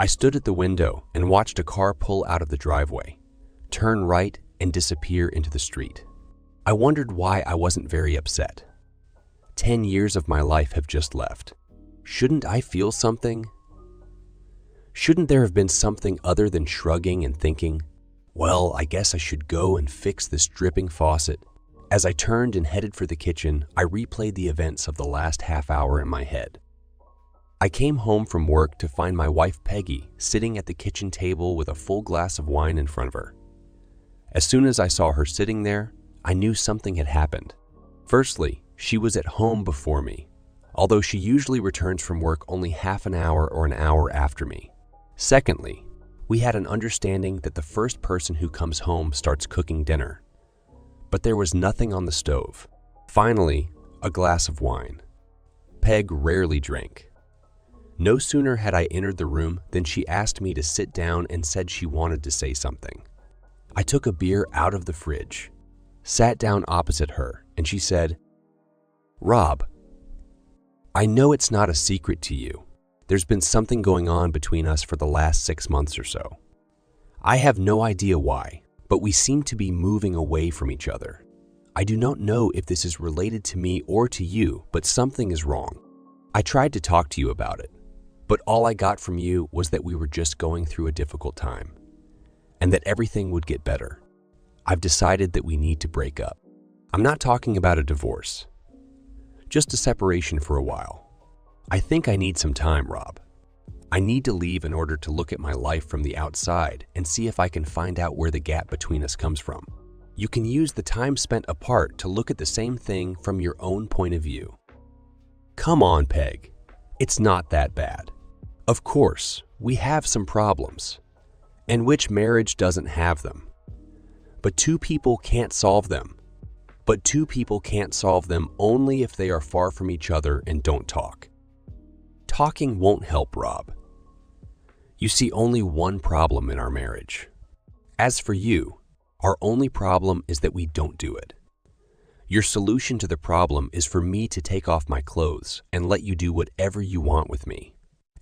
I stood at the window and watched a car pull out of the driveway, turn right, and disappear into the street. I wondered why I wasn't very upset. 10 years of my life have just left. Shouldn't I feel something? Shouldn't there have been something other than shrugging and thinking, well, I guess I should go and fix this dripping faucet? As I turned and headed for the kitchen, I replayed the events of the last half hour in my head. I came home from work to find my wife Peggy sitting at the kitchen table with a full glass of wine in front of her. As soon as I saw her sitting there, I knew something had happened. Firstly, she was at home before me, although she usually returns from work only half an hour or an hour after me. Secondly, we had an understanding that the first person who comes home starts cooking dinner. But there was nothing on the stove. Finally, a glass of wine. Peg rarely drank. No sooner had I entered the room than she asked me to sit down and said she wanted to say something. I took a beer out of the fridge, sat down opposite her, and she said, "Rob, I know it's not a secret to you. There's been something going on between us for the last 6 months or so. I have no idea why, but we seem to be moving away from each other. I do not know if this is related to me or to you, but something is wrong. I tried to talk to you about it, but all I got from you was that we were just going through a difficult time, and that everything would get better. I've decided that we need to break up. I'm not talking about a divorce, just a separation for a while. I think I need some time, Rob. I need to leave in order to look at my life from the outside and see if I can find out where the gap between us comes from. You can use the time spent apart to look at the same thing from your own point of view." Come on, Peg. It's not that bad. Of course, we have some problems, and which marriage doesn't have them? But two people can't solve them. Only if they are far from each other and don't talk. Talking won't help, Rob. You see only one problem in our marriage. As for you, our only problem is that we don't do it. Your solution to the problem is for me to take off my clothes and let you do whatever you want with me.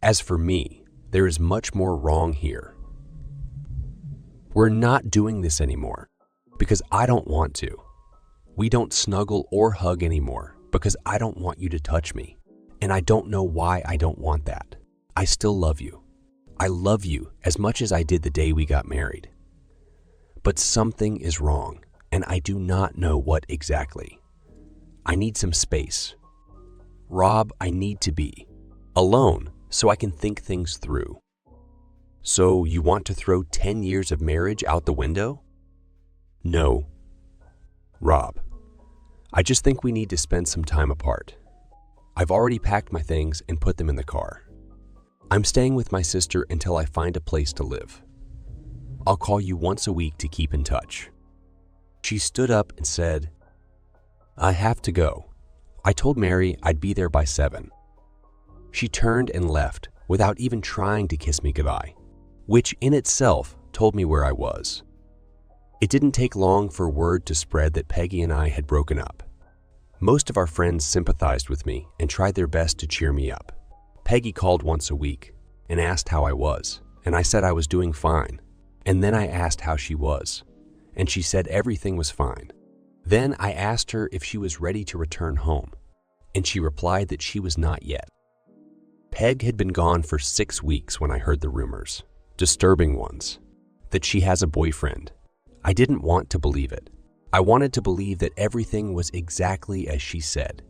As for me, there is much more wrong here. We're not doing this anymore because I don't want to. We don't snuggle or hug anymore because I don't want you to touch me. And I don't know why I don't want that. I still love you. I love you as much as I did the day we got married. But something is wrong, and I do not know what exactly. I need some space. Rob, I need to be alone so I can think things through. So you want to throw 10 years of marriage out the window? No. Rob, I just think we need to spend some time apart. I've already packed my things and put them in the car. I'm staying with my sister until I find a place to live. I'll call you once a week to keep in touch." She stood up and said, "I have to go. I told Mary I'd be there by 7. She turned and left without even trying to kiss me goodbye, which in itself told me where I was. It didn't take long for word to spread that Peggy and I had broken up. Most of our friends sympathized with me and tried their best to cheer me up. Peggy called once a week and asked how I was, and I said I was doing fine. And then I asked how she was, and she said everything was fine. Then I asked her if she was ready to return home, and she replied that she was not yet. Peg had been gone for 6 weeks when I heard the rumors, disturbing ones, that she has a boyfriend. I didn't want to believe it. I wanted to believe that everything was exactly as she said,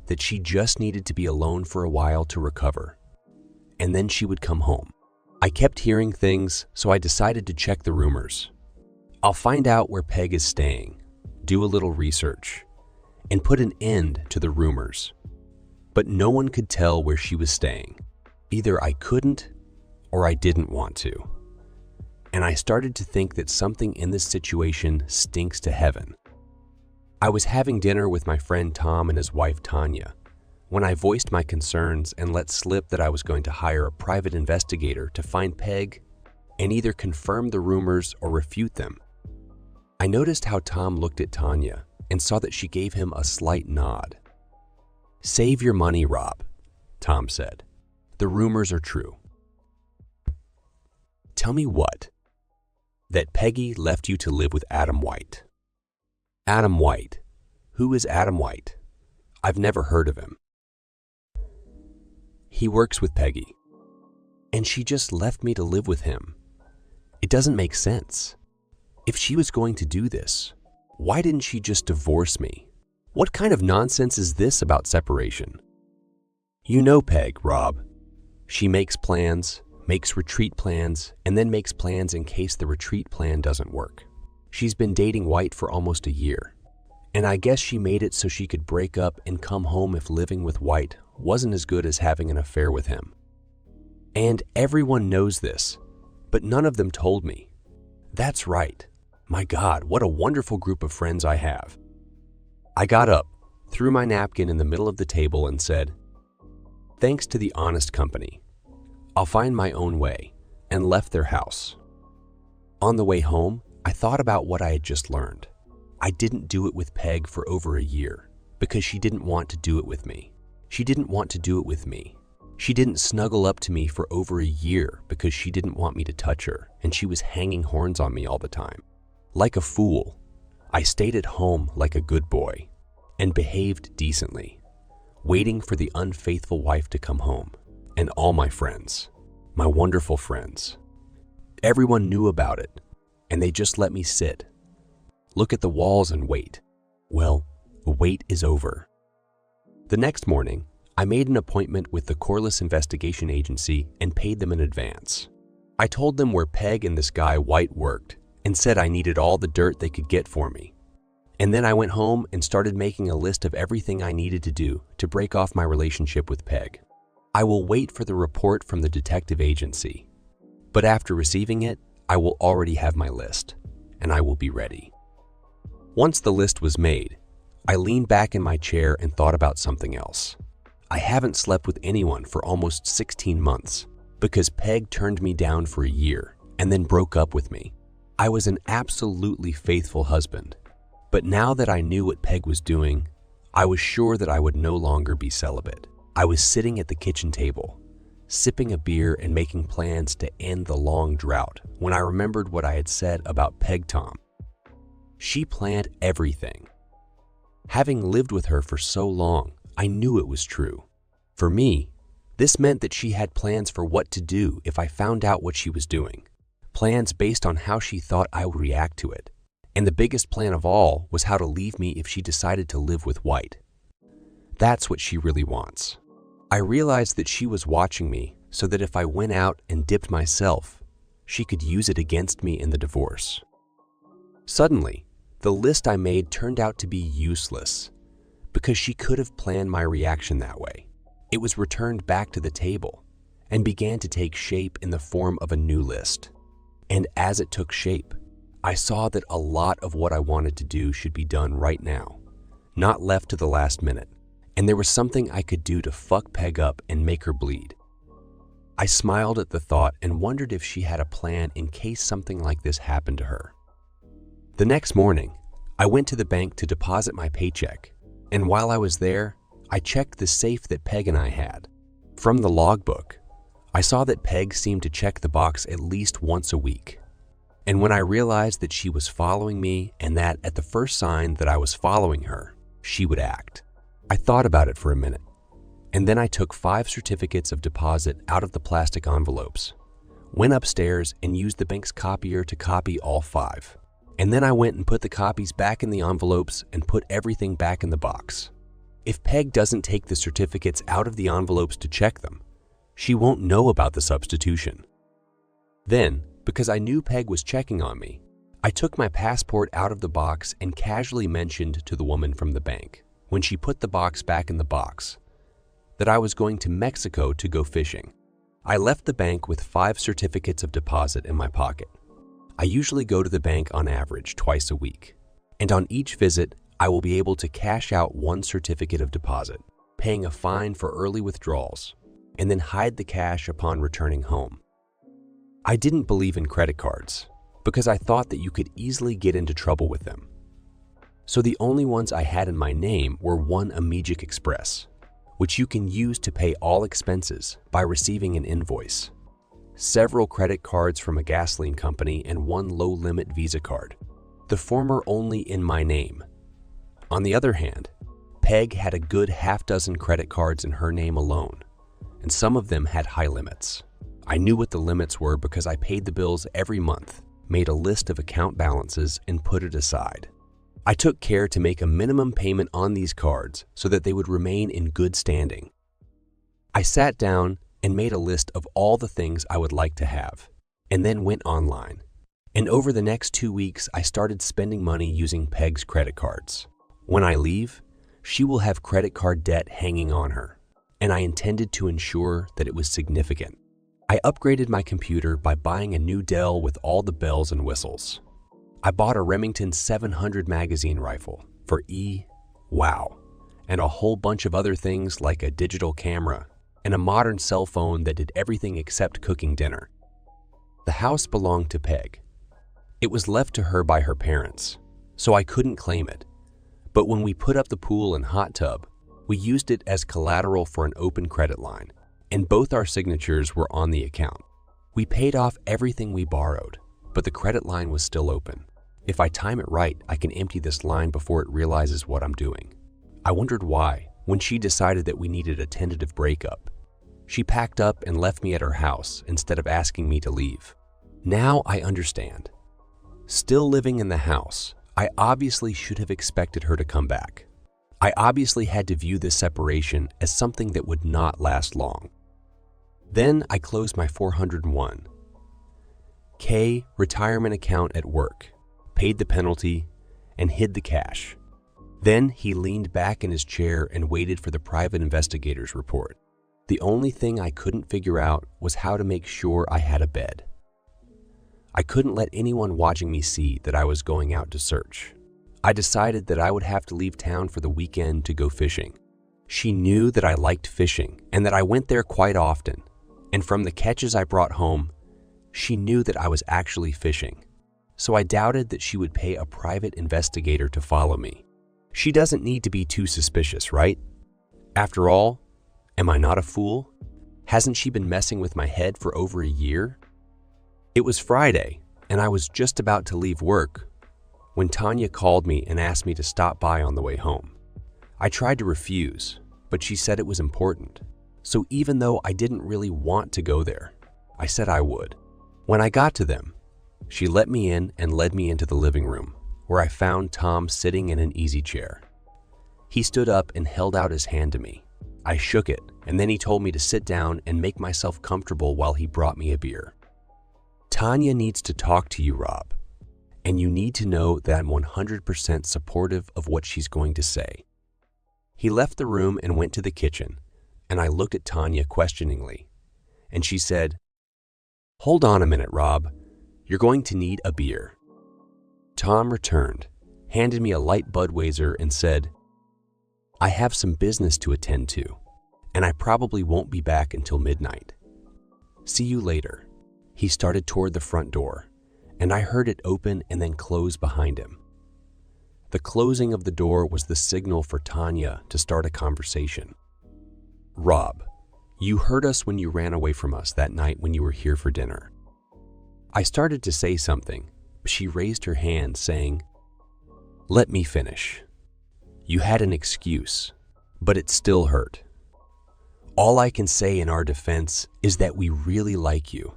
that she just needed to be alone for a while to recover, and then she would come home. I kept hearing things, so I decided to check the rumors. I'll find out where Peg is staying, do a little research, and put an end to the rumors. But no one could tell where she was staying. Either I couldn't or I didn't want to. And I started to think that something in this situation stinks to heaven. I was having dinner with my friend Tom and his wife Tanya when I voiced my concerns and let slip that I was going to hire a private investigator to find Peg and either confirm the rumors or refute them. I noticed how Tom looked at Tanya and saw that she gave him a slight nod. "Save your money, Rob," Tom said. "The rumors are true." Tell me what? That Peggy left you to live with Adam White. Adam White. Who is Adam White? I've never heard of him. He works with Peggy. And she just left me to live with him. It doesn't make sense. If she was going to do this, why didn't she just divorce me? What kind of nonsense is this about separation? You know Peg, Rob. She makes plans, makes retreat plans, and then makes plans in case the retreat plan doesn't work. She's been dating White for almost a year. And I guess she made it so she could break up and come home if living with White wasn't as good as having an affair with him. And everyone knows this, but none of them told me. That's right. My God, what a wonderful group of friends I have. I got up, threw my napkin in the middle of the table and said, "Thanks to the honest company. I'll find my own way," and left their house. On the way home, I thought about what I had just learned. I didn't do it with Peg for over a year because she didn't want to do it with me. She didn't want to do it with me. She didn't snuggle up to me for over a year because she didn't want me to touch her, and she was hanging horns on me all the time. Like a fool, I stayed at home like a good boy and behaved decently, waiting for the unfaithful wife to come home, and all my friends, my wonderful friends. Everyone knew about it, and they just let me sit, look at the walls and wait. Well, the wait is over. The next morning, I made an appointment with the Corliss Investigation Agency and paid them in advance. I told them where Peg and this guy White worked and said I needed all the dirt they could get for me. And then I went home and started making a list of everything I needed to do to break off my relationship with Peg. I will wait for the report from the detective agency, but after receiving it, I will already have my list, and I will be ready. Once the list was made, I leaned back in my chair and thought about something else. I haven't slept with anyone for almost 16 months because Peg turned me down for a year and then broke up with me. I was an absolutely faithful husband, but now that I knew what Peg was doing, I was sure that I would no longer be celibate. I was sitting at the kitchen table, sipping a beer and making plans to end the long drought when I remembered what I had said about Peg Tom. She planned everything. Having lived with her for so long, I knew it was true. For me, this meant that she had plans for what to do if I found out what she was doing. Plans based on how she thought I would react to it. And the biggest plan of all was how to leave me if she decided to live with White. That's what she really wants. I realized that she was watching me so that if I went out and dipped myself, she could use it against me in the divorce. Suddenly, the list I made turned out to be useless because she could have planned my reaction that way. It was returned back to the table and began to take shape in the form of a new list. And as it took shape, I saw that a lot of what I wanted to do should be done right now, not left to the last minute. And there was something I could do to fuck Peg up and make her bleed. I smiled at the thought and wondered if she had a plan in case something like this happened to her. The next morning, I went to the bank to deposit my paycheck, and while I was there, I checked the safe that Peg and I had. From the logbook, I saw that Peg seemed to check the box at least once a week. And when I realized that she was following me and that at the first sign that I was following her, she would act. I thought about it for a minute, and then I took 5 certificates of deposit out of the plastic envelopes, went upstairs and used the bank's copier to copy all 5. And then I went and put the copies back in the envelopes and put everything back in the box. If Peg doesn't take the certificates out of the envelopes to check them, she won't know about the substitution. Then, because I knew Peg was checking on me, I took my passport out of the box and casually mentioned to the woman from the bank, when she put the box back in the box, that I was going to Mexico to go fishing. I left the bank with 5 certificates of deposit in my pocket. I usually go to the bank on average twice a week, and on each visit, I will be able to cash out 1 certificate of deposit, paying a fine for early withdrawals, and then hide the cash upon returning home. I didn't believe in credit cards because I thought that you could easily get into trouble with them. So the only ones I had in my name were one Amegic Express, which you can use to pay all expenses by receiving an invoice. several credit cards from a gasoline company, and one low-limit Visa card, the former only in my name. On the other hand, Peg had a good half-dozen credit cards in her name alone, and some of them had high limits. I knew what the limits were because I paid the bills every month, made a list of account balances, and put it aside. I took care to make a minimum payment on these cards so that they would remain in good standing. I sat down and made a list of all the things I would like to have, and then went online. And over the next 2 weeks, I started spending money using Peg's credit cards. When I leave, she will have credit card debt hanging on her, and I intended to ensure that it was significant. I upgraded my computer by buying a new Dell with all the bells and whistles. I bought a Remington 700 magazine rifle for wow, and a whole bunch of other things like a digital camera and a modern cell phone that did everything except cooking dinner. The house belonged to Peg. It was left to her by her parents, so I couldn't claim it. But when we put up the pool and hot tub, we used it as collateral for an open credit line, and both our signatures were on the account. We paid off everything we borrowed, but the credit line was still open. If I time it right, I can empty this line before it realizes what I'm doing. I wondered why, when she decided that we needed a tentative breakup. She packed up and left me at her house instead of asking me to leave. Now I understand. Still living in the house, I obviously should have expected her to come back. I obviously had to view this separation as something that would not last long. Then I closed my 401k retirement account at work, paid the penalty, and hid the cash. Then he leaned back in his chair and waited for the private investigator's report. The only thing I couldn't figure out was how to make sure I had a bed. I couldn't let anyone watching me see that I was going out to search. I decided that I would have to leave town for the weekend to go fishing. She knew that I liked fishing and that I went there quite often, and from the catches I brought home, she knew that I was actually fishing. So I doubted that she would pay a private investigator to follow me. She doesn't need to be too suspicious, right? After all, am I not a fool? Hasn't she been messing with my head for over a year? It was Friday, and I was just about to leave work when Tanya called me and asked me to stop by on the way home. I tried to refuse, but she said it was important. So even though I didn't really want to go there, I said I would. When I got to them, she let me in and led me into the living room, where I found Tom sitting in an easy chair. He stood up and held out his hand to me. I shook it, and then he told me to sit down and make myself comfortable while he brought me a beer. Tanya needs to talk to you, Rob, and you need to know that I'm 100% supportive of what she's going to say. He left the room and went to the kitchen, and I looked at Tanya questioningly, and she said, "Hold on a minute, Rob. You're going to need a beer." Tom returned, handed me a light Budweiser, and said, "I have some business to attend to, and I probably won't be back until midnight. See you later." He started toward the front door, and I heard it open and then close behind him. The closing of the door was the signal for Tanya to start a conversation. "Rob, you hurt us when you ran away from us that night when you were here for dinner." I started to say something, but she raised her hand, saying, "Let me finish. You had an excuse, but it still hurt. All I can say in our defense is that we really like you,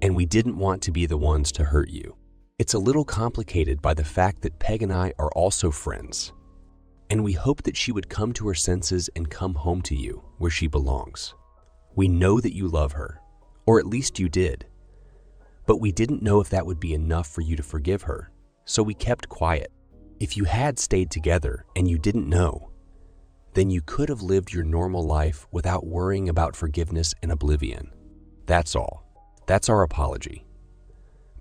and we didn't want to be the ones to hurt you. It's a little complicated by the fact that Peg and I are also friends, and we hope that she would come to her senses and come home to you where she belongs. We know that you love her, or at least you did, but we didn't know if that would be enough for you to forgive her, so we kept quiet. If you had stayed together and you didn't know, then you could have lived your normal life without worrying about forgiveness and oblivion. That's all. That's our apology.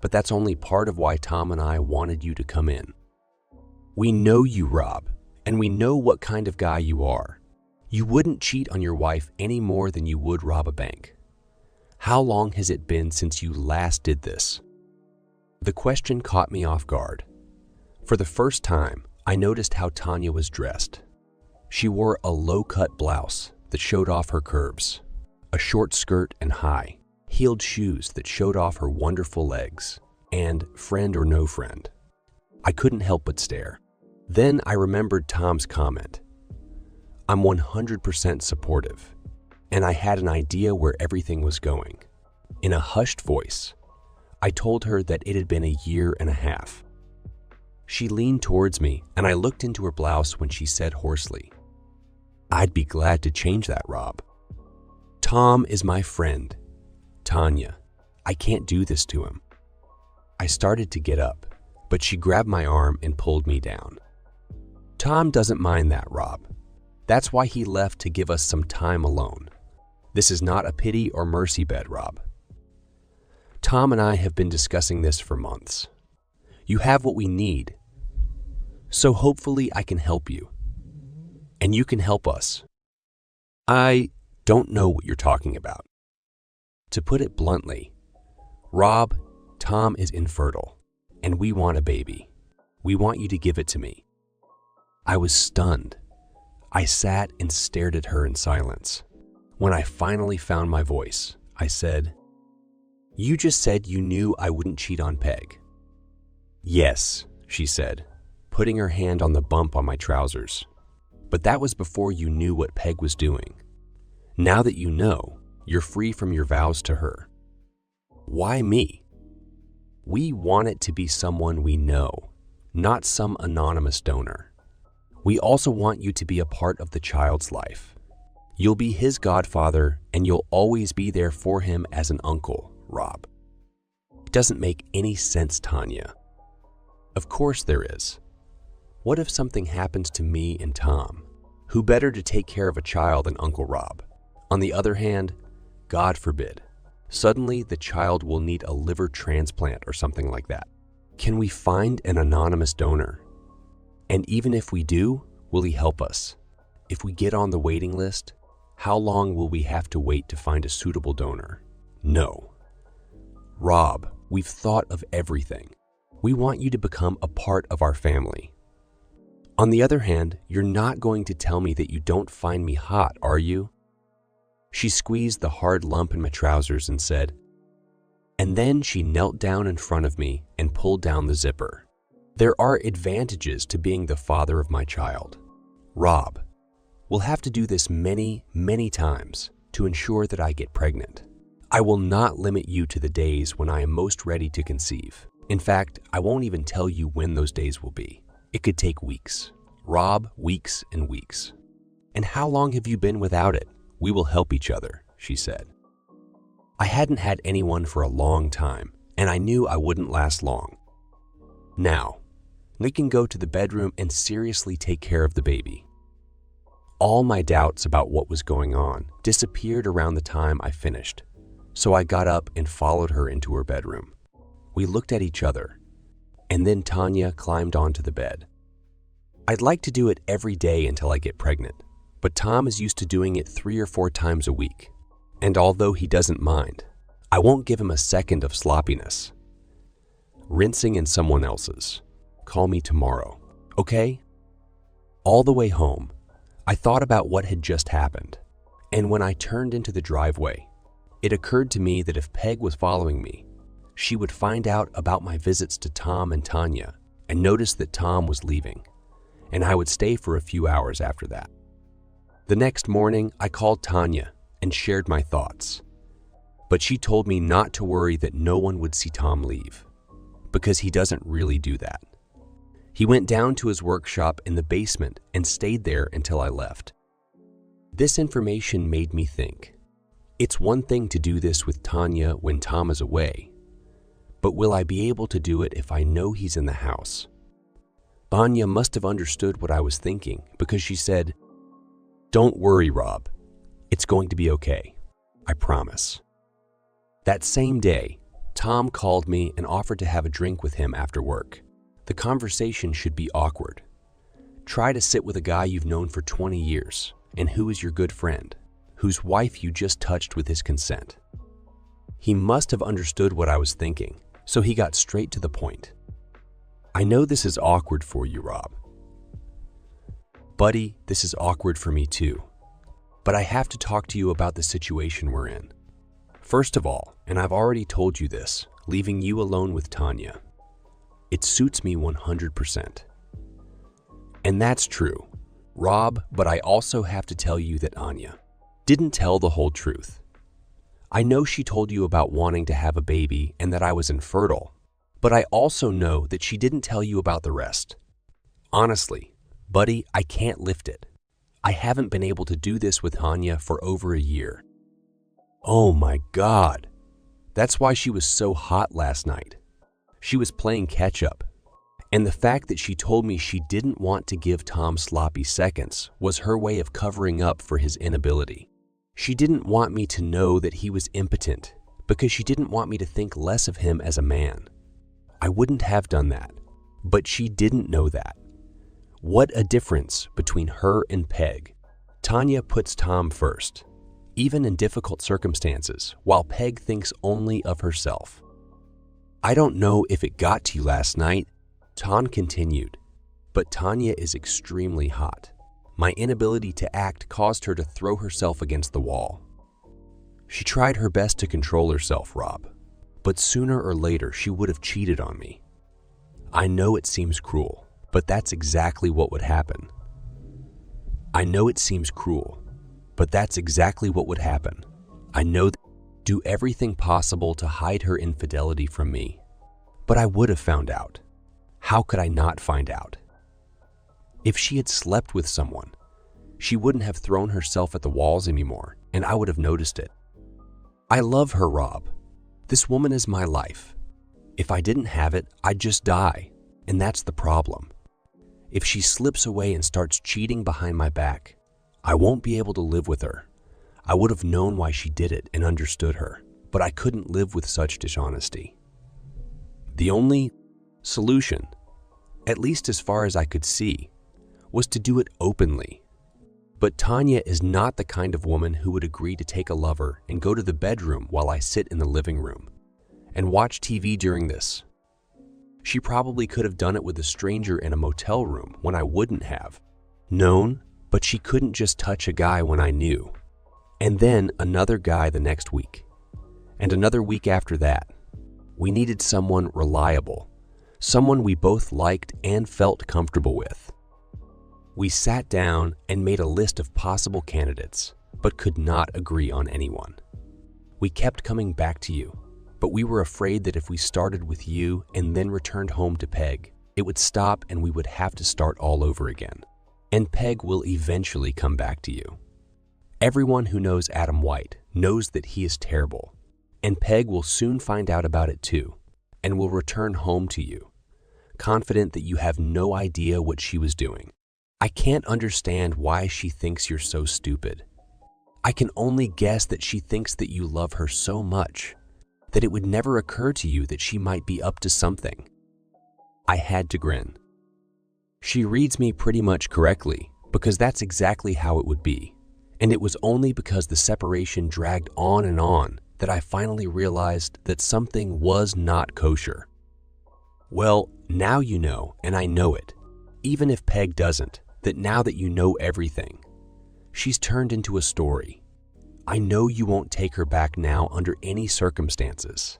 But that's only part of why Tom and I wanted you to come in. We know you, Rob, and we know what kind of guy you are. You wouldn't cheat on your wife any more than you would rob a bank. How long has it been since you last did this?" The question caught me off guard. For the first time, I noticed how Tanya was dressed. She wore a low-cut blouse that showed off her curves, a short skirt and high, heeled shoes that showed off her wonderful legs, and friend or no friend. I couldn't help but stare. Then I remembered Tom's comment. I'm 100% supportive, and I had an idea where everything was going. In a hushed voice, I told her that it had been a year and a half. She leaned towards me, and I looked into her blouse when she said hoarsely, I'd be glad to change that, Rob. Tom is my friend, Tanya. I can't do this to him. I started to get up, but she grabbed my arm and pulled me down. Tom doesn't mind that, Rob. That's why he left to give us some time alone. This is not a pity or mercy bed, Rob. Tom and I have been discussing this for months. You have what we need, so hopefully I can help you. And you can help us. I don't know what you're talking about. To put it bluntly, Rob, Tom is infertile, and we want a baby. We want you to give it to me. I was stunned. I sat and stared at her in silence. When I finally found my voice, I said, You just said you knew I wouldn't cheat on Peg. Yes, she said, putting her hand on the bump on my trousers. But that was before you knew what Peg was doing. Now that you know, you're free from your vows to her. Why me? We want it to be someone we know, not some anonymous donor. We also want you to be a part of the child's life. You'll be his godfather, and you'll always be there for him as an uncle, Rob. It doesn't make any sense, Tanya. Of course there is. What if something happens to me and Tom? Who better to take care of a child than Uncle Rob? On the other hand, God forbid, suddenly the child will need a liver transplant or something like that. Can we find an anonymous donor? And even if we do, will he help us? If we get on the waiting list, how long will we have to wait to find a suitable donor? No. Rob, we've thought of everything. We want you to become a part of our family. On the other hand, you're not going to tell me that you don't find me hot, are you? She squeezed the hard lump in my trousers and said, and then she knelt down in front of me and pulled down the zipper. There are advantages to being the father of my child. Rob, we'll have to do this many, many times to ensure that I get pregnant. I will not limit you to the days when I am most ready to conceive. In fact, I won't even tell you when those days will be. It could take weeks. Rob, weeks and weeks. And how long have you been without it? We will help each other, she said. I hadn't had anyone for a long time, and I knew I wouldn't last long. Now, we can go to the bedroom and seriously take care of the baby. All my doubts about what was going on disappeared around the time I finished, so I got up and followed her into her bedroom. We looked at each other, and then Tanya climbed onto the bed. I'd like to do it every day until I get pregnant, but Tom is used to doing it 3 or 4 times a week. And although he doesn't mind, I won't give him a second of sloppiness. Rinsing in someone else's. Call me tomorrow, okay? All the way home, I thought about what had just happened. And when I turned into the driveway, it occurred to me that if Peg was following me, she would find out about my visits to Tom and Tanya and notice that Tom was leaving, and I would stay for a few hours after that. The next morning, I called Tanya and shared my thoughts. But she told me not to worry that no one would see Tom leave, because he doesn't really do that. He went down to his workshop in the basement and stayed there until I left. This information made me think. It's one thing to do this with Tanya when Tom is away, but will I be able to do it if I know he's in the house? Tanya must have understood what I was thinking because she said, "Don't worry, Rob. It's going to be okay. I promise." That same day, Tom called me and offered to have a drink with him after work. The conversation should be awkward. Try to sit with a guy you've known for 20 years and who is your good friend, whose wife you just touched with his consent. He must have understood what I was thinking, so he got straight to the point. I know this is awkward for you, Rob. Buddy, this is awkward for me too. But I have to talk to you about the situation we're in. First of all, and I've already told you this, leaving you alone with Tanya. It suits me 100%. And that's true, Rob, but I also have to tell you that Anya didn't tell the whole truth. I know she told you about wanting to have a baby and that I was infertile, but I also know that she didn't tell you about the rest. Honestly, buddy, I can't lift it. I haven't been able to do this with Anya for over a year. Oh my God. That's why she was so hot last night. She was playing catch up. And the fact that she told me she didn't want to give Tom sloppy seconds was her way of covering up for his inability. She didn't want me to know that he was impotent because she didn't want me to think less of him as a man. I wouldn't have done that, but she didn't know that. What a difference between her and Peg. Tanya puts Tom first, even in difficult circumstances, while Peg thinks only of herself. I don't know if it got to you last night, Tom continued, but Tanya is extremely hot. My inability to act caused her to throw herself against the wall. She tried her best to control herself, Rob, but sooner or later she would have cheated on me. I know it seems cruel, but that's exactly what would happen. I know it seems cruel, but that's exactly what would happen. I know that I'd do everything possible to hide her infidelity from me, but I would have found out. How could I not find out? If she had slept with someone, she wouldn't have thrown herself at the walls anymore, and I would have noticed it. I love her, Rob. This woman is my life. If I didn't have it, I'd just die, and that's the problem. If she slips away and starts cheating behind my back, I won't be able to live with her. I would have known why she did it and understood her, but I couldn't live with such dishonesty. The only solution, at least as far as I could see, was to do it openly. But Tanya is not the kind of woman who would agree to take a lover and go to the bedroom while I sit in the living room and watch TV during this. She probably could have done it with a stranger in a motel room when I wouldn't have known, but she couldn't just touch a guy when I knew. And then another guy the next week, and another week after that. We needed someone reliable, someone we both liked and felt comfortable with. We sat down and made a list of possible candidates, but could not agree on anyone. We kept coming back to you, but we were afraid that if we started with you and then returned home to Peg, it would stop and we would have to start all over again. And Peg will eventually come back to you. Everyone who knows Adam White knows that he is terrible, and Peg will soon find out about it too, and will return home to you, confident that you have no idea what she was doing. I can't understand why she thinks you're so stupid. I can only guess that she thinks that you love her so much that it would never occur to you that she might be up to something. I had to grin. She reads me pretty much correctly because that's exactly how it would be. And it was only because the separation dragged on and on that I finally realized that something was not kosher. Well, now you know, and I know it. Even if Peg doesn't, that now that you know everything, she's turned into a story. I know you won't take her back now under any circumstances.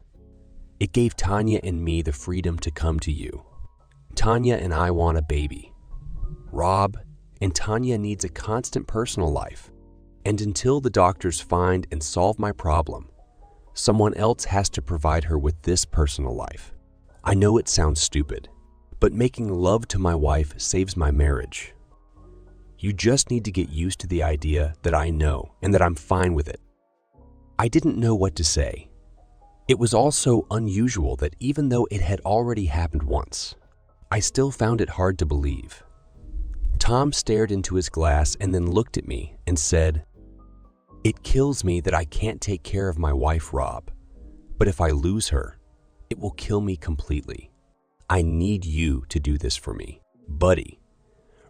It gave Tanya and me the freedom to come to you. Tanya and I want a baby. Rob and Tanya needs a constant personal life. And until the doctors find and solve my problem, someone else has to provide her with this personal life. I know it sounds stupid, but making love to my wife saves my marriage. You just need to get used to the idea that I know and that I'm fine with it. I didn't know what to say. It was also unusual that even though it had already happened once, I still found it hard to believe. Tom stared into his glass and then looked at me and said, "It kills me that I can't take care of my wife, Rob, but if I lose her, it will kill me completely. I need you to do this for me, buddy.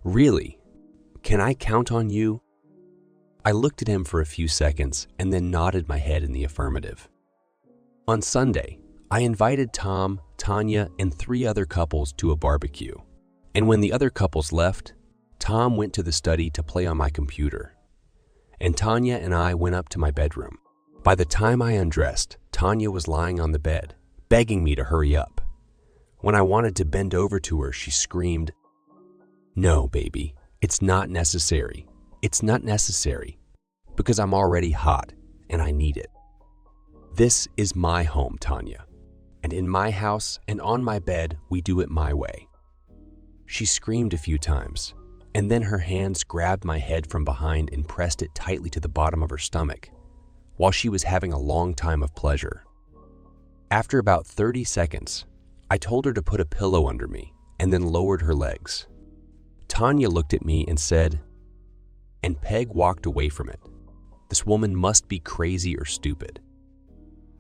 Really? Can I count on you?" I looked at him for a few seconds and then nodded my head in the affirmative. On Sunday, I invited Tom, Tanya, and 3 other couples to a barbecue. And when the other couples left, Tom went to the study to play on my computer. And Tanya and I went up to my bedroom. By the time I undressed, Tanya was lying on the bed, begging me to hurry up. When I wanted to bend over to her, she screamed, "No, baby, it's not necessary. It's not necessary, because I'm already hot and I need it. This is my home, Tanya, and in my house and on my bed, we do it my way." She screamed a few times, and then her hands grabbed my head from behind and pressed it tightly to the bottom of her stomach, while she was having a long time of pleasure. After about 30 seconds, I told her to put a pillow under me and then lowered her legs. Tanya looked at me and said, and Peg walked away from it. This woman must be crazy or stupid.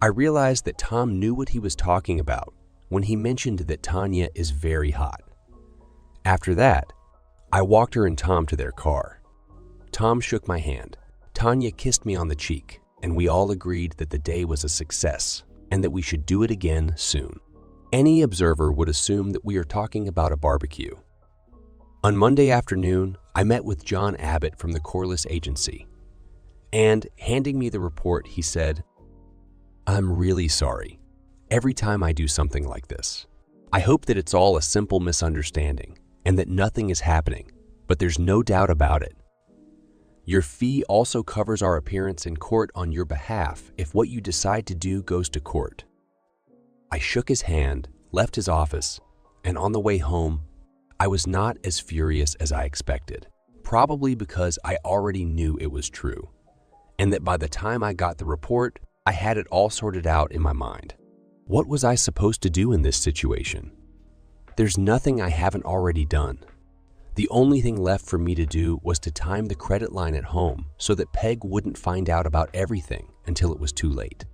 I realized that Tom knew what he was talking about when he mentioned that Tanya is very hot. After that, I walked her and Tom to their car. Tom shook my hand. Tanya kissed me on the cheek, and we all agreed that the day was a success and that we should do it again soon. Any observer would assume that we are talking about a barbecue. On Monday afternoon, I met with John Abbott from the Corliss Agency, and handing me the report, he said, "I'm really sorry. Every time I do something like this, I hope that it's all a simple misunderstanding and that nothing is happening, but there's no doubt about it. Your fee also covers our appearance in court on your behalf if what you decide to do goes to court." I shook his hand, left his office, and on the way home, I was not as furious as I expected, probably because I already knew it was true, and that by the time I got the report, I had it all sorted out in my mind. What was I supposed to do in this situation? There's nothing I haven't already done. The only thing left for me to do was to time the credit line at home so that Peg wouldn't find out about everything until it was too late.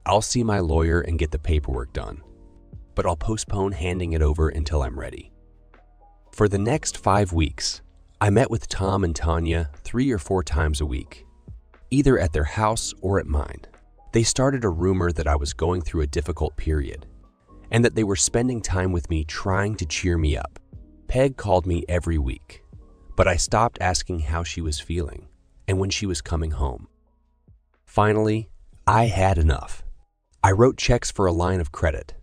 I'll see my lawyer and get the paperwork done, but I'll postpone handing it over until I'm ready. For the next 5 weeks, I met with Tom and Tanya 3 or 4 times a week, either at their house or at mine. They started a rumor that I was going through a difficult period, and that they were spending time with me trying to cheer me up. Peg called me every week, but I stopped asking how she was feeling and when she was coming home. Finally, I had enough. I wrote checks for a line of credit,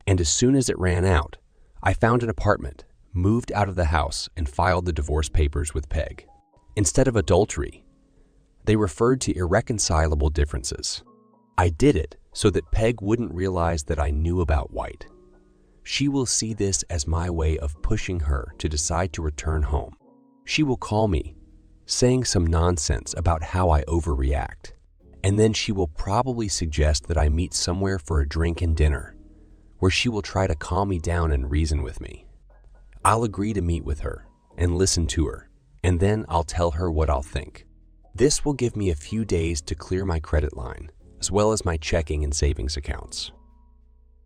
and as soon as it ran out, I found an apartment, moved out of the house, and filed the divorce papers with Peg. Instead of adultery, they referred to irreconcilable differences. I did it so that Peg wouldn't realize that I knew about White. She will see this as my way of pushing her to decide to return home. She will call me, saying some nonsense about how I overreact, and then she will probably suggest that I meet somewhere for a drink and dinner, where she will try to calm me down and reason with me. I'll agree to meet with her and listen to her, and then I'll tell her what I'll think. This will give me a few days to clear my credit line, as well as my checking and savings accounts.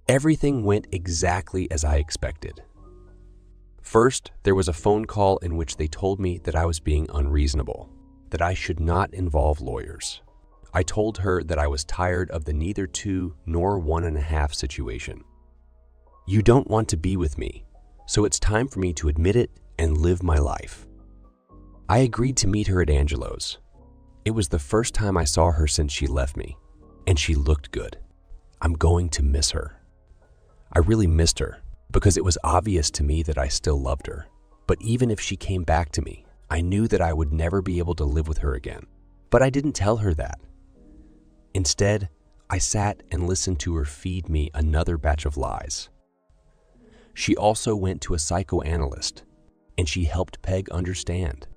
Everything went exactly as I expected. First, there was a phone call in which they told me that I was being unreasonable, that I should not involve lawyers. I told her that I was tired of the neither 2 nor 1.5 situation. "You don't want to be with me, so it's time for me to admit it and live my life." I agreed to meet her at Angelo's. It was the first time I saw her since she left me, and she looked good. I'm going to miss her. I really missed her because it was obvious to me that I still loved her. But even if she came back to me, I knew that I would never be able to live with her again. But I didn't tell her that. Instead, I sat and listened to her feed me another batch of lies. She also went to a psychoanalyst, and she helped Peg understand.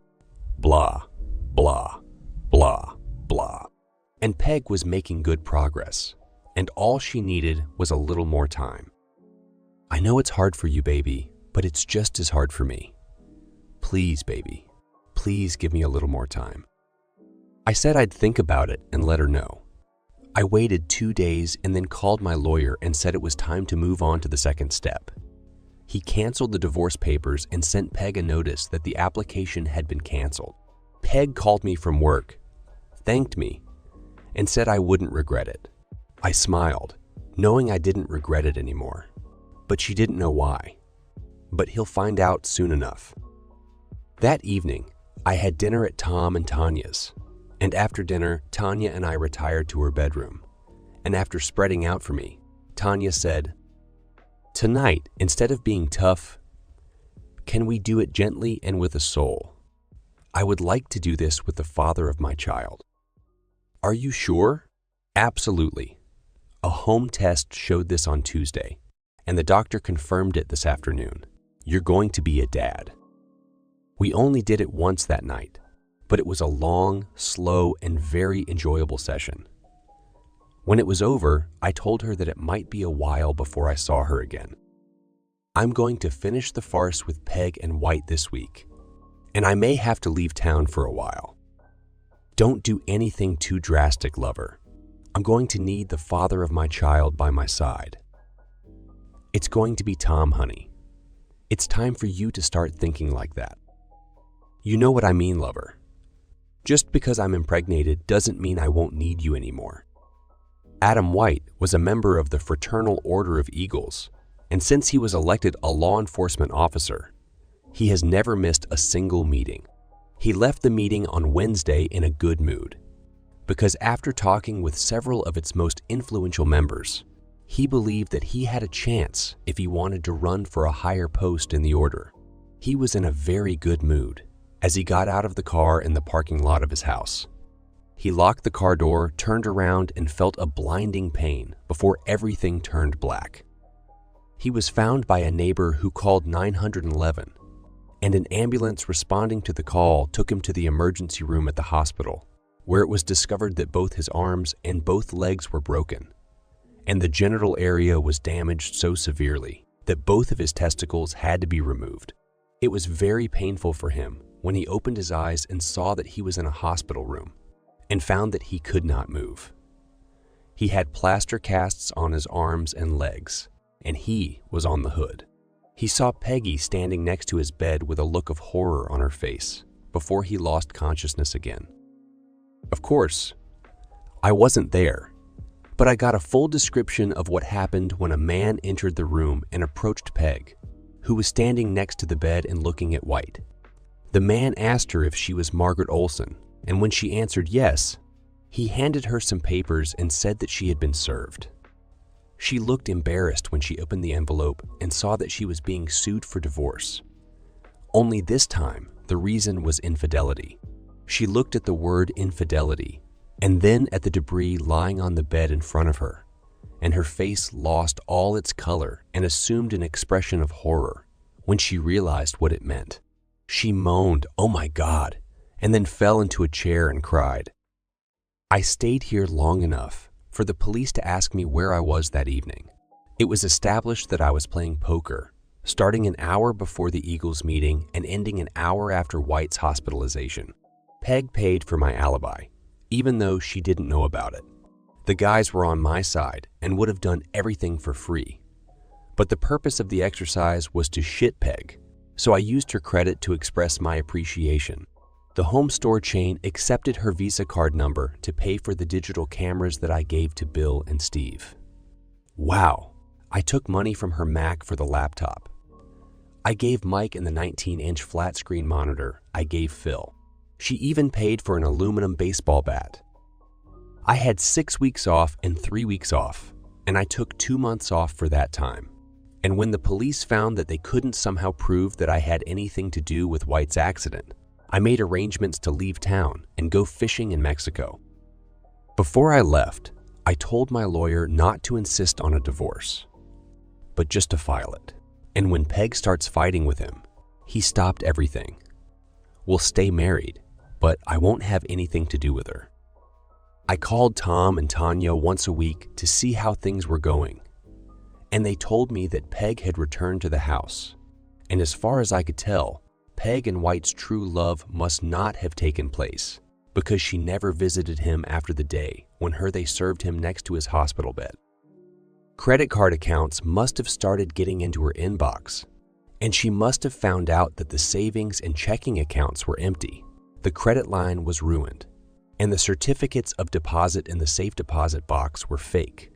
Blah, blah, blah, blah. And Peg was making good progress, and all she needed was a little more time. "I know it's hard for you, baby, but it's just as hard for me. Please, baby, please give me a little more time." I said I'd think about it and let her know. I waited 2 days and then called my lawyer and said it was time to move on to the second step. He canceled the divorce papers and sent Peg a notice that the application had been canceled. Peg called me from work, thanked me, and said I wouldn't regret it. I smiled, knowing I didn't regret it anymore, but she didn't know why. But he'll find out soon enough. That evening, I had dinner at Tom and Tanya's, And after dinner, Tanya and I retired to her bedroom. And after spreading out for me, Tanya said, "Tonight, instead of being tough, can we do it gently and with a soul? I would like to do this with the father of my child." "Are you sure?" "Absolutely. A home test showed this on Tuesday, and the doctor confirmed it this afternoon. You're going to be a dad." We only did it once that night, but it was a long, slow, and very enjoyable session. When it was over, I told her that it might be a while before I saw her again. "I'm going to finish the farce with Peg and White this week, and I may have to leave town for a while. Don't do anything too drastic, lover. I'm going to need the father of my child by my side. It's going to be Tom, honey. It's time for you to start thinking like that. You know what I mean, lover. Just because I'm impregnated doesn't mean I won't need you anymore." Adam White was a member of the Fraternal Order of Eagles, and since he was elected a law enforcement officer, he has never missed a single meeting. He left the meeting on Wednesday in a good mood, because after talking with several of its most influential members, he believed that he had a chance if he wanted to run for a higher post in the order. He was in a very good mood as he got out of the car in the parking lot of his house. He locked the car door, turned around, and felt a blinding pain before everything turned black. He was found by a neighbor who called 911, and an ambulance responding to the call took him to the emergency room at the hospital, where it was discovered that both his arms and both legs were broken, and the genital area was damaged so severely that both of his testicles had to be removed. It was very painful for him when he opened his eyes and saw that he was in a hospital room and found that he could not move. He had plaster casts on his arms and legs, and he was on the hood. He saw Peggy standing next to his bed with a look of horror on her face before he lost consciousness again. Of course, I wasn't there, but I got a full description of what happened when a man entered the room and approached Peg, who was standing next to the bed and looking at White. The man asked her if she was Margaret Olson, and when she answered yes, he handed her some papers and said that she had been served. She looked embarrassed when she opened the envelope and saw that she was being sued for divorce. Only this time, the reason was infidelity. She looked at the word infidelity and then at the debris lying on the bed in front of her, and her face lost all its color and assumed an expression of horror when she realized what it meant. She moaned, "Oh my God," and then fell into a chair and cried. I stayed here long enough for the police to ask me where I was that evening. It was established that I was playing poker, starting an hour before the Eagles meeting and ending an hour after White's hospitalization. Peg paid for my alibi, even though she didn't know about it. The guys were on my side and would have done everything for free. But the purpose of the exercise was to shit Peg, so I used her credit to express my appreciation. The home store chain accepted her Visa card number to pay for the digital cameras that I gave to Bill and Steve. Wow, I took money from her Mac for the laptop. I gave Mike and the 19-inch flat screen monitor I gave Phil. She even paid for an aluminum baseball bat. I had 6 weeks off and 3 weeks off, and I took 2 months off for that time. And when the police found that they couldn't somehow prove that I had anything to do with White's accident, I made arrangements to leave town and go fishing in Mexico. Before I left, I told my lawyer not to insist on a divorce, but just to file it. And when Peg starts fighting with him, he stopped everything. We'll stay married, but I won't have anything to do with her. I called Tom and Tanya once a week to see how things were going, and they told me that Peg had returned to the house, and as far as I could tell, Peg and White's true love must not have taken place because she never visited him after the day when they served him next to his hospital bed. Credit card accounts must have started getting into her inbox, and she must have found out that the savings and checking accounts were empty. The credit line was ruined, and the certificates of deposit in the safe deposit box were fake.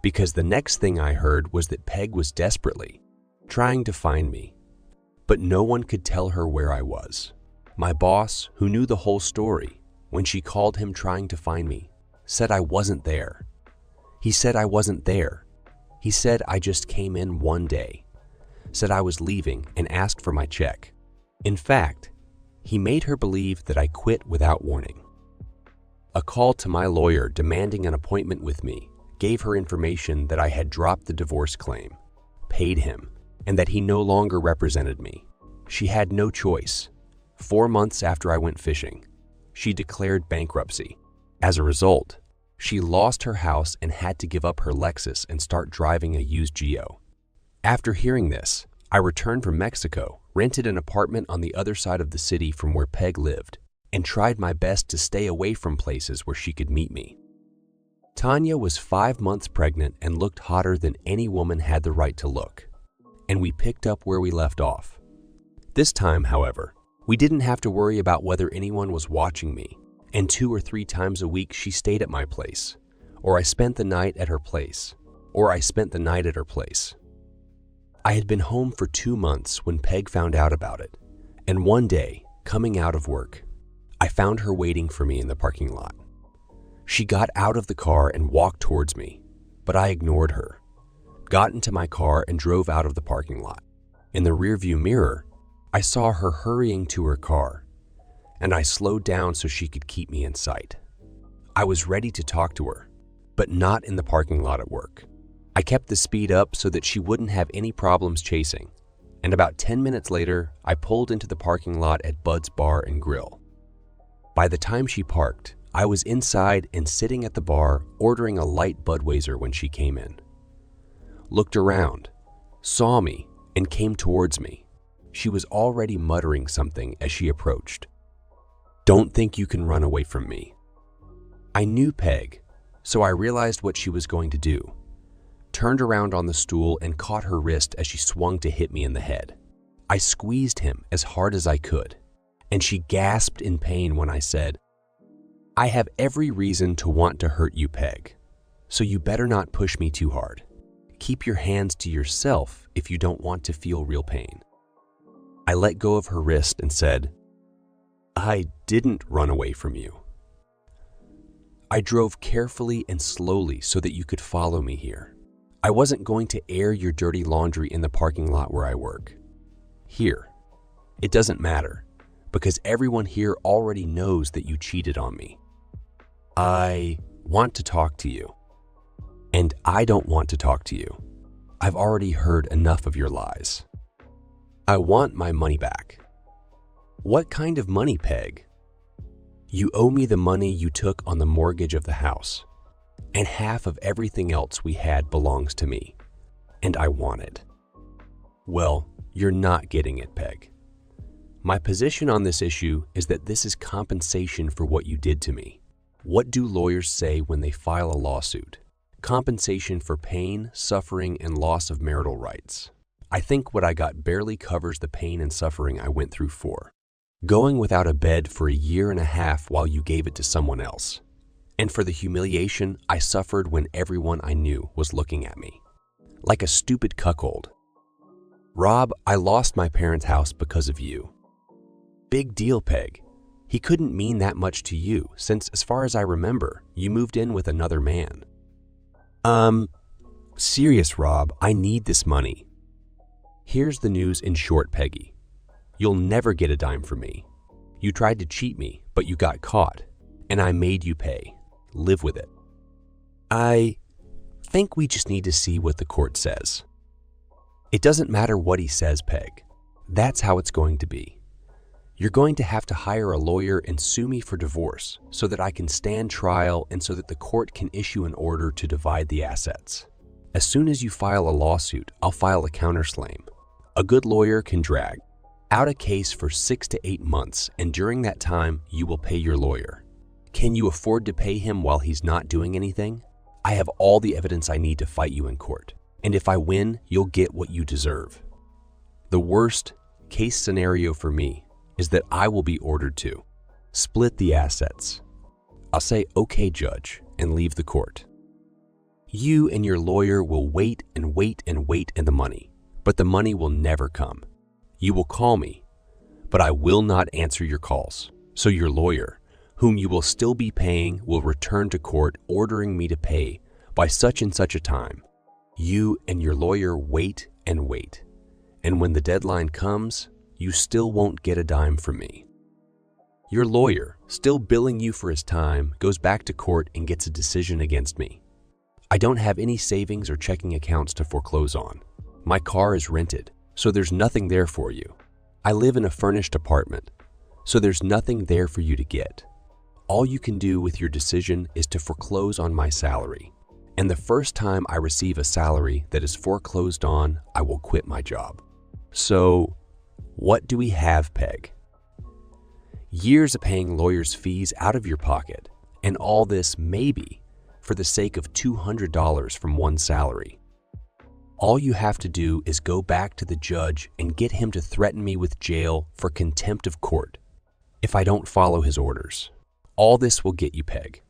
Because the next thing I heard was that Peg was desperately trying to find me, but no one could tell her where I was. My boss, who knew the whole story, when she called him trying to find me, said I wasn't there. He said I wasn't there. He said I just came in one day, said I was leaving and asked for my check. In fact, he made her believe that I quit without warning. A call to my lawyer demanding an appointment with me gave her information that I had dropped the divorce claim, paid him, and that he no longer represented me. She had no choice. 4 months after I went fishing, she declared bankruptcy. As a result, she lost her house and had to give up her Lexus and start driving a used Geo. After hearing this, I returned from Mexico, rented an apartment on the other side of the city from where Peg lived, and tried my best to stay away from places where she could meet me. Tanya was 5 months pregnant and looked hotter than any woman had the right to look, and we picked up where we left off. This time, however, we didn't have to worry about whether anyone was watching me, and 2 or 3 times a week she stayed at my place, or I spent the night at her place, I had been home for 2 months when Peg found out about it, and one day, coming out of work, I found her waiting for me in the parking lot. She got out of the car and walked towards me, but I ignored her, got into my car and drove out of the parking lot. In the rearview mirror, I saw her hurrying to her car, and I slowed down so she could keep me in sight. I was ready to talk to her, but not in the parking lot at work. I kept the speed up so that she wouldn't have any problems chasing, and about 10 minutes later, I pulled into the parking lot at Bud's Bar and Grill. By the time she parked, I was inside and sitting at the bar ordering a light Budweiser when she came in. Looked around, saw me, and came towards me. She was already muttering something as she approached. "Don't think you can run away from me." I knew Peg, so I realized what she was going to do. Turned around on the stool and caught her wrist as she swung to hit me in the head. I squeezed him as hard as I could, and she gasped in pain when I said, "I have every reason to want to hurt you, Peg, so you better not push me too hard. Keep your hands to yourself if you don't want to feel real pain." I let go of her wrist and said, "I didn't run away from you. I drove carefully and slowly so that you could follow me here. I wasn't going to air your dirty laundry in the parking lot where I work. Here, it doesn't matter, because everyone here already knows that you cheated on me. I want to talk to you, and I don't want to talk to you. I've already heard enough of your lies. I want my money back." "What kind of money, Peg?" "You owe me the money you took on the mortgage of the house, and half of everything else we had belongs to me, and I want it." "Well, you're not getting it, Peg. My position on this issue is that this is compensation for what you did to me. What do lawyers say when they file a lawsuit? Compensation for pain, suffering, and loss of marital rights. I think what I got barely covers the pain and suffering I went through for. Going without a bed for a year and a half while you gave it to someone else. And for the humiliation I suffered when everyone I knew was looking at me. Like a stupid cuckold. Rob, I lost my parents' house because of you." "Big deal, Peg. He couldn't mean that much to you since, as far as I remember, you moved in with another man." Serious, Rob, I need this money." "Here's the news in short, Peggy. You'll never get a dime from me. You tried to cheat me, but you got caught, and I made you pay. Live with it." "I think we just need to see what the court says." "It doesn't matter what he says, Peg. That's how it's going to be. You're going to have to hire a lawyer and sue me for divorce so that I can stand trial and so that the court can issue an order to divide the assets. As soon as you file a lawsuit, I'll file a counterclaim. A good lawyer can drag out a case for 6 to 8 months, and during that time, you will pay your lawyer. Can you afford to pay him while he's not doing anything? I have all the evidence I need to fight you in court, and if I win, you'll get what you deserve. The worst case scenario for me is that I will be ordered to split the assets. I'll say, 'Okay, Judge,' and leave the court. You and your lawyer will wait and wait and wait in the money, but the money will never come. You will call me, but I will not answer your calls. So your lawyer, whom you will still be paying, will return to court ordering me to pay by such and such a time. You and your lawyer wait and wait. And when the deadline comes, you still won't get a dime from me. Your lawyer, still billing you for his time, goes back to court and gets a decision against me. I don't have any savings or checking accounts to foreclose on. My car is rented, so there's nothing there for you. I live in a furnished apartment, so there's nothing there for you to get. All you can do with your decision is to foreclose on my salary. And the first time I receive a salary that is foreclosed on, I will quit my job. So, what do we have, Peg? Years of paying lawyers' fees out of your pocket, and all this maybe for the sake of $200 from one salary. All you have to do is go back to the judge and get him to threaten me with jail for contempt of court if I don't follow his orders. All this will get you, Peg,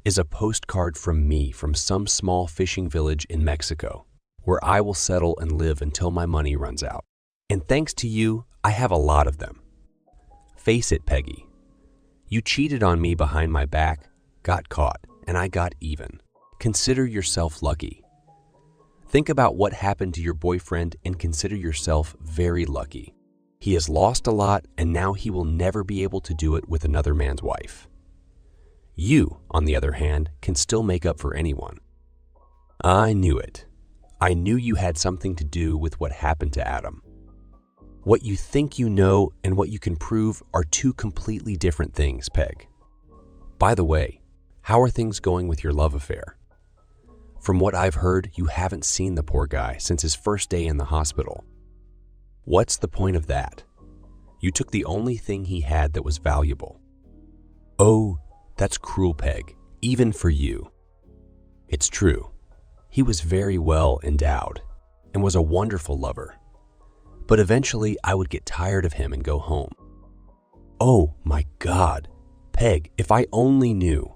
is a postcard from me from some small fishing village in Mexico, where I will settle and live until my money runs out. And thanks to you, I have a lot of them. Face it, Peggy. You cheated on me behind my back, got caught, and I got even. Consider yourself lucky. Think about what happened to your boyfriend and consider yourself very lucky. He has lost a lot and now he will never be able to do it with another man's wife. You, on the other hand, can still make up for anyone. I knew it. I knew you had something to do with what happened to Adam. What you think you know and what you can prove are two completely different things, Peg. By the way, how are things going with your love affair? From what I've heard, you haven't seen the poor guy since his first day in the hospital. What's the point of that? You took the only thing he had that was valuable. Oh, that's cruel, Peg, even for you. It's true. He was very well endowed and was a wonderful lover. But eventually I would get tired of him and go home. Oh my God, Peg, if I only knew.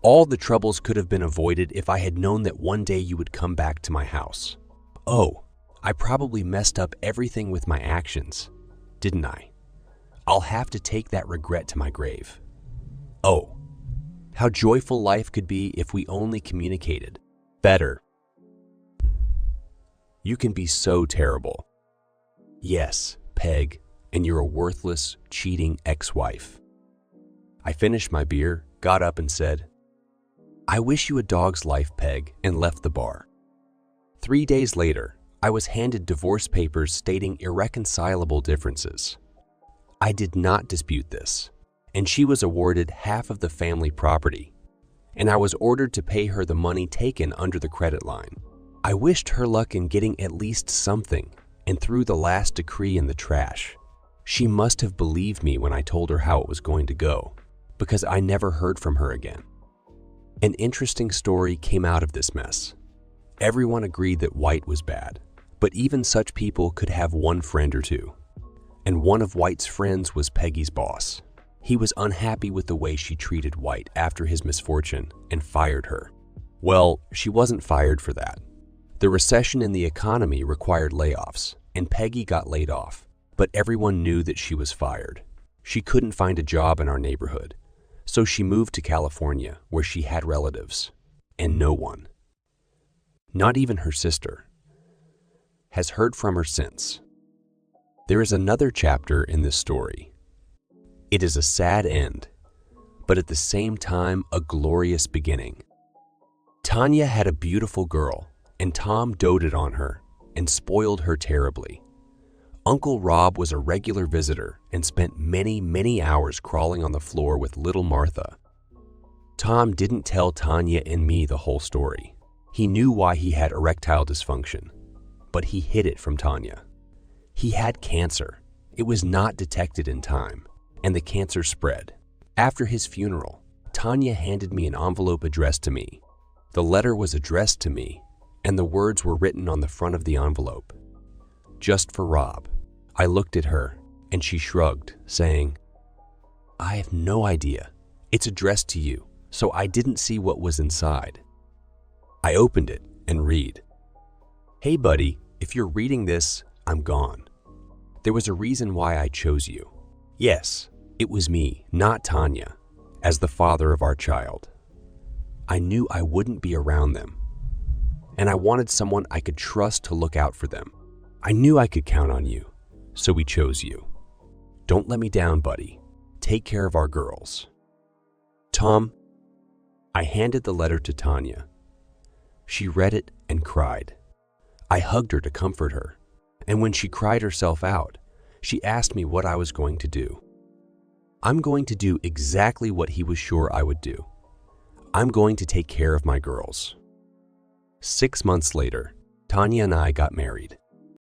All the troubles could have been avoided if I had known that one day you would come back to my house. Oh, I probably messed up everything with my actions, didn't I? I'll have to take that regret to my grave. Oh, how joyful life could be if we only communicated better. You can be so terrible. Yes, Peg, and you're a worthless, cheating ex-wife. I finished my beer, got up and said, I wish you a dog's life, Peg, and left the bar. 3 days later, I was handed divorce papers stating irreconcilable differences. I did not dispute this, and she was awarded half of the family property, and I was ordered to pay her the money taken under the credit line. I wished her luck in getting at least something and threw the last decree in the trash. She must have believed me when I told her how it was going to go, because I never heard from her again. An interesting story came out of this mess. Everyone agreed that White was bad, but even such people could have one friend or two. And one of White's friends was Peggy's boss. He was unhappy with the way she treated White after his misfortune and fired her. Well, she wasn't fired for that. The recession in the economy required layoffs, and Peggy got laid off, but everyone knew that she was fired. She couldn't find a job in our neighborhood. So she moved to California, where she had relatives, and no one, not even her sister, has heard from her since. There is another chapter in this story. It is a sad end, but at the same time, a glorious beginning. Tanya had a beautiful girl, and Tom doted on her and spoiled her terribly. Uncle Rob was a regular visitor and spent many hours crawling on the floor with little Martha. Tom didn't tell Tanya and me the whole story. He knew why he had erectile dysfunction, but he hid it from Tanya. He had cancer. It was not detected in time, and the cancer spread. After his funeral, Tanya handed me an envelope addressed to me. The letter was addressed to me, and the words were written on the front of the envelope. Just for Rob. I looked at her, and she shrugged, saying, I have no idea. It's addressed to you, so I didn't see what was inside. I opened it and read. Hey buddy, if you're reading this, I'm gone. There was a reason why I chose you. Yes, it was me, not Tanya, as the father of our child. I knew I wouldn't be around them, and I wanted someone I could trust to look out for them. I knew I could count on you, so we chose you. Don't let me down, buddy. Take care of our girls. Tom, I handed the letter to Tanya. She read it and cried. I hugged her to comfort her, and when she cried herself out, she asked me what I was going to do. I'm going to do exactly what he was sure I would do. I'm going to take care of my girls. 6 months later, Tanya and I got married.